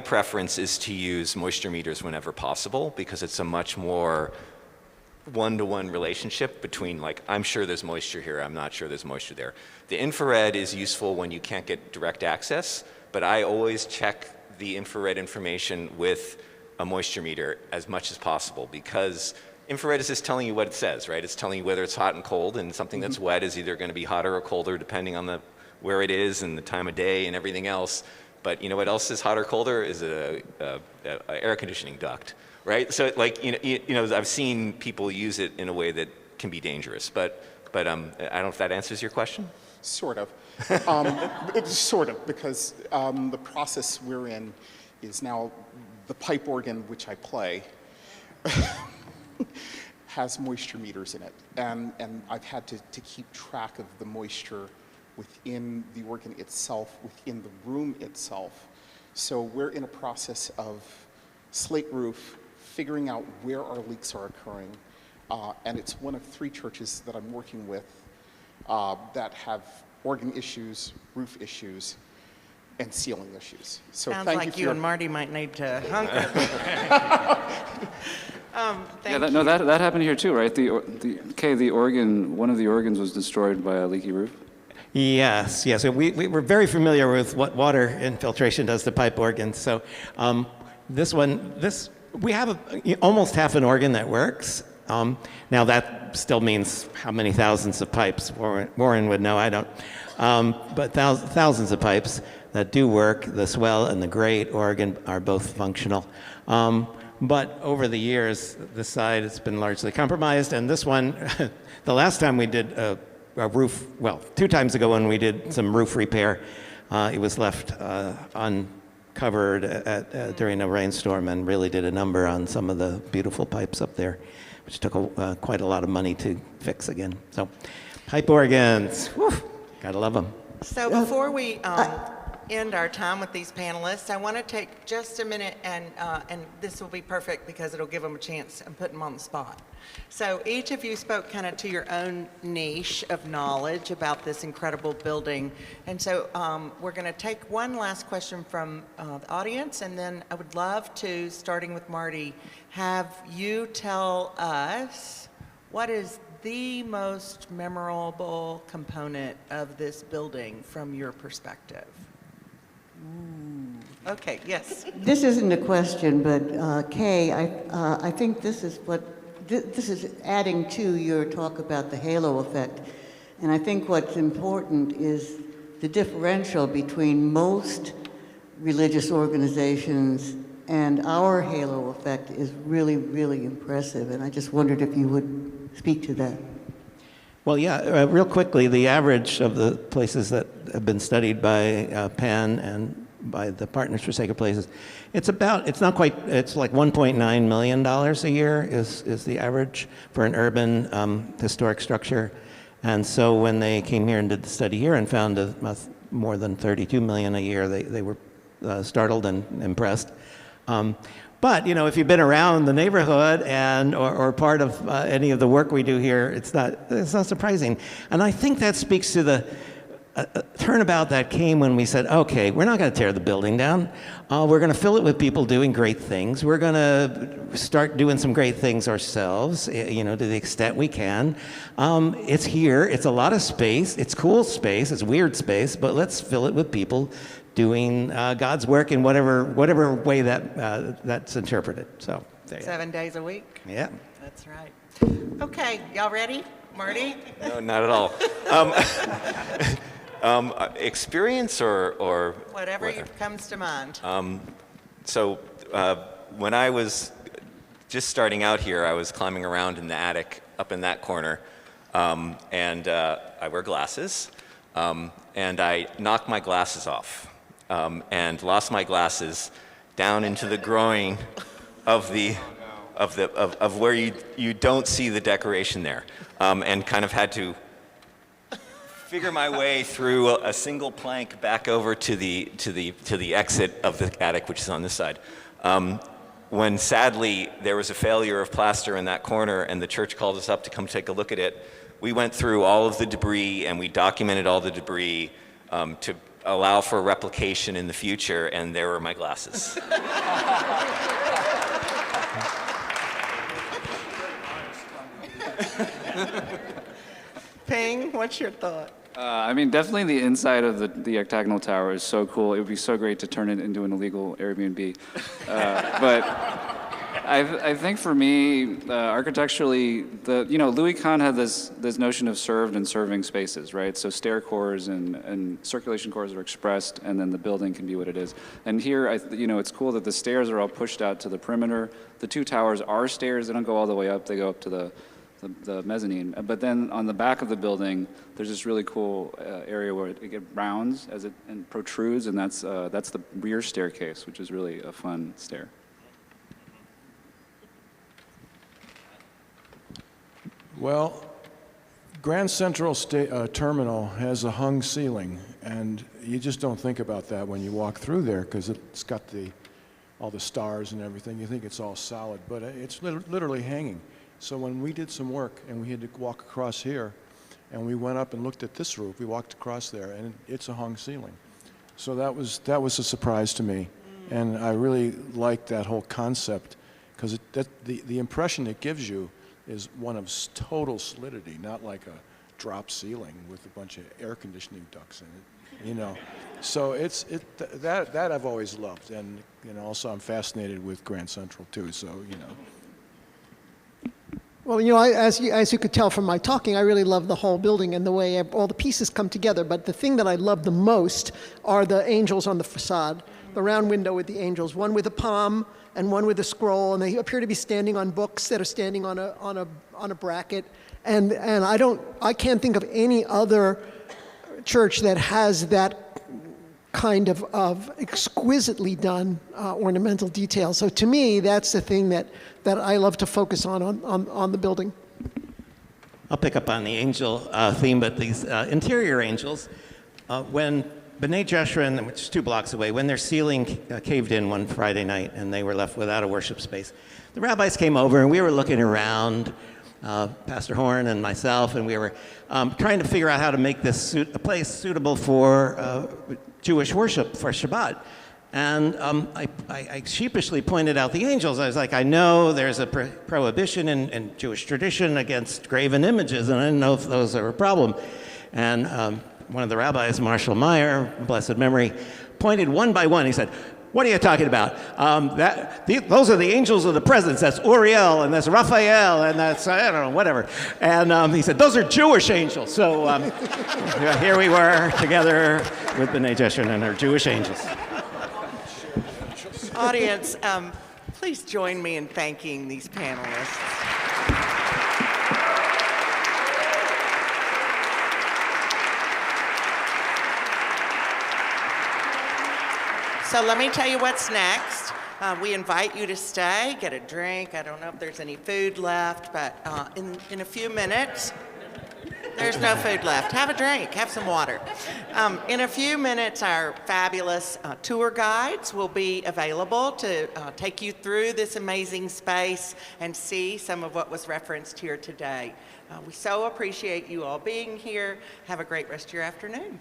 preference is to use moisture meters whenever possible, because it's a much more one-to-one relationship between, I'm sure there's moisture here, I'm not sure there's moisture there. The infrared is useful when you can't get direct access, but I always check the infrared information with a moisture meter as much as possible, because infrared is just telling you what it says, right? It's telling you whether it's hot and cold, and something that's wet is either going to be hotter or colder depending on where it is and the time of day and everything else. But you know what else is hotter or colder? Is a air conditioning duct, right? So I've seen people use it in a way that can be dangerous. But I don't know if that answers your question. Sort of. Sort of, because the process we're in is now the pipe organ, which I play, has moisture meters in it. And I've had to keep track of the moisture within the organ itself, within the room itself. So we're in a process of slate roof, figuring out where our leaks are occurring. And it's one of 3 churches that I'm working with that have organ issues, roof issues, and ceiling issues. So Sounds thank like you and Marty might need to hunker. That happened here too, right? The organ, one of the organs was destroyed by a leaky roof. Yes. So we were very familiar with what water infiltration does to pipe organs. So we have almost half an organ that works. Now that still means how many thousands of pipes? Warren would know, I don't. But thousands of pipes that do work. The swell and the grate organ are both functional. But over the years, this side has been largely compromised. And this one, the last time we did a roof, 2 times ago when we did some roof repair, it was left uncovered during a rainstorm, and really did a number on some of the beautiful pipes up there, which took quite a lot of money to fix again. So pipe organs, gotta love them. So before we end our time with these panelists, I want to take just a minute, and this will be perfect because it'll give them a chance and put them on the spot. So each of you spoke kind of to your own niche of knowledge about this incredible building. And so we're going to take one last question from the audience, and then I would love to, starting with Marty, have you tell us what is the most memorable component of this building from your perspective? Okay, yes. This isn't a question, but Kay, I think this is adding to your talk about the halo effect. And I think what's important is the differential between most religious organizations and our halo effect is really, really impressive. And I just wondered if you would speak to that. Well, yeah, real quickly, the average of the places that have been studied by Penn and by the Partners for Sacred Places, it's like $1.9 million a year is the average for an urban historic structure. And so when they came here and did the study here and found more than 32 million a year, they were startled and impressed. But if you've been around the neighborhood or part of any of the work we do here, it's not surprising. And I think that speaks to turnabout that came when we said, okay, we're not going to tear the building down. We're going to fill it with people doing great things. We're going to start doing some great things ourselves, you know, to the extent we can. It's here. It's a lot of space. It's cool space. It's weird space. But let's fill it with people doing God's work in whatever way that's interpreted. So there you go. 7 days a week? Yeah. That's right. Okay, y'all ready? Marty? No, not at all. Experience or Whatever comes to mind. So when I was just starting out here, I was climbing around in the attic up in that corner, and I wear glasses, and I knocked my glasses off and lost my glasses down into the groin of where you don't see the decoration there, and kind of had to figure my way through a single plank back over to the exit of the attic, which is on this side. When sadly there was a failure of plaster in that corner, and the church called us up to come take a look at it, we went through all of the debris and we documented all the debris to allow for replication in the future, and there were my glasses. Ping, what's your thought? I mean, definitely the inside of the octagonal tower is so cool. It would be so great to turn it into an illegal Airbnb. But I think for me, architecturally, Louis Kahn had this notion of served and serving spaces, right? So stair cores and circulation cores are expressed, and then the building can be what it is. And here, it's cool that the stairs are all pushed out to the perimeter. The two towers are stairs. They don't go all the way up. They go up to the mezzanine. But then on the back of the building, there's this really cool area where it rounds and protrudes, and that's the rear staircase, which is really a fun stair. Well, Grand Central Terminal has a hung ceiling, and you just don't think about that when you walk through there, because it's got all the stars and everything. You think it's all solid, but it's literally hanging. So when we did some work and we had to walk across here, and we went up and looked at this roof, we walked across there, and it's a hung ceiling. So that was a surprise to me, and I really liked that whole concept, because the impression it gives you is one of total solidity, not like a drop ceiling with a bunch of air conditioning ducts in it, So that I've always loved, and also I'm fascinated with Grand Central too. So Well, as you could tell from my talking, I really love the whole building and the way all the pieces come together. But the thing that I love the most are the angels on the facade, the round window with the angels, one with a palm and one with a scroll, and they appear to be standing on books that are standing on a bracket. And I can't think of any other church that has that kind of exquisitely done ornamental detail. So to me, that's the thing that I love to focus on the building. I'll pick up on the angel theme, but these interior angels, when B'nai Jeshurun, which is 2 blocks away, when their ceiling caved in one Friday night and they were left without a worship space, the rabbis came over and we were looking around, Pastor Horn and myself, and we were trying to figure out how to make this a place suitable for Jewish worship for Shabbat. And I sheepishly pointed out the angels. I was like, I know there's a prohibition in Jewish tradition against graven images, and I didn't know if those are a problem. And one of the rabbis, Marshall Meyer, blessed memory, pointed one by one. He said, what are you talking about? Those are the angels of the presence. That's Uriel, and that's Raphael, and that's, I don't know, whatever. And he said, those are Jewish angels. So here we were together with B'nai Jeshurun and our Jewish angels. Audience, please join me in thanking these panelists. So let me tell you what's next. We invite you to stay, get a drink. I don't know if there's any food left, but in a few minutes, there's no food left. Have a drink, have some water. In a few minutes, our fabulous tour guides will be available to take you through this amazing space and see some of what was referenced here today. We so appreciate you all being here. Have a great rest of your afternoon.